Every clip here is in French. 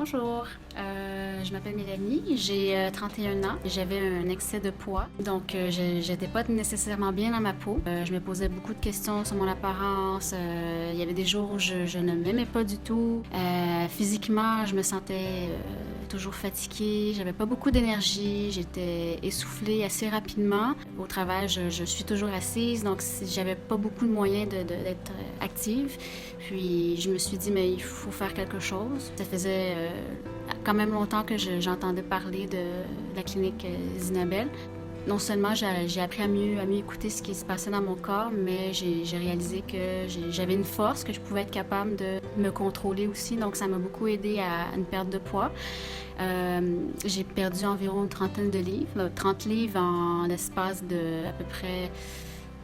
Bonjour, je m'appelle Mélanie, j'ai 31 ans. J'avais un excès de poids, donc j'étais pas nécessairement bien dans ma peau. Je me posais beaucoup de questions sur mon apparence. Il y avait des jours où je ne m'aimais pas du tout. Physiquement, je me sentais toujours fatiguée, j'avais pas beaucoup d'énergie, j'étais essoufflée assez rapidement. Au travail, je suis toujours assise, donc j'avais pas beaucoup de moyens d'être active. Puis je me suis dit, mais il faut faire quelque chose. Ça faisait quand même longtemps que j'entendais parler de la clinique Zinabel. Non seulement j'ai appris à mieux écouter ce qui se passait dans mon corps, mais j'ai réalisé que j'avais une force, que je pouvais être capable de me contrôler aussi. Donc ça m'a beaucoup aidé à une perte de poids. J'ai perdu environ une trentaine de livres, 30 livres en l'espace de à peu près,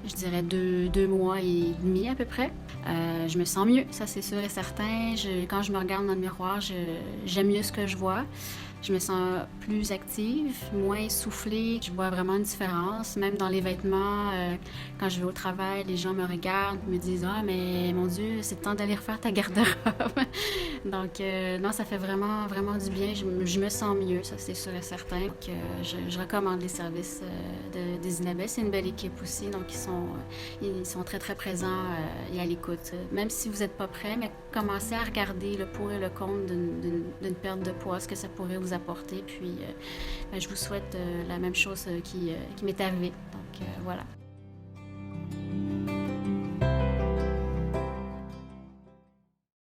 je dirais, deux mois et demi à peu près. Je me sens mieux, ça c'est sûr et certain. Quand je me regarde dans le miroir, j'aime mieux ce que je vois. Je me sens plus active, moins essoufflée. Je vois vraiment une différence. Même dans les vêtements, quand je vais au travail, les gens me regardent, me disent « Ah, mais mon Dieu, c'est le temps d'aller refaire ta garde-robe. » Donc, non, ça fait vraiment, vraiment du bien. Je me sens mieux, ça c'est sûr et certain. Donc, je recommande les services des Zinabel. C'est une belle équipe aussi, donc ils sont très, très présents et à l'écoute. Même si vous n'êtes pas prêt, mais commencez à regarder le pour et le contre d'une perte de poids, ce que ça pourrait vous apporter. Puis, je vous souhaite la même chose qui m'est arrivée. Donc, voilà.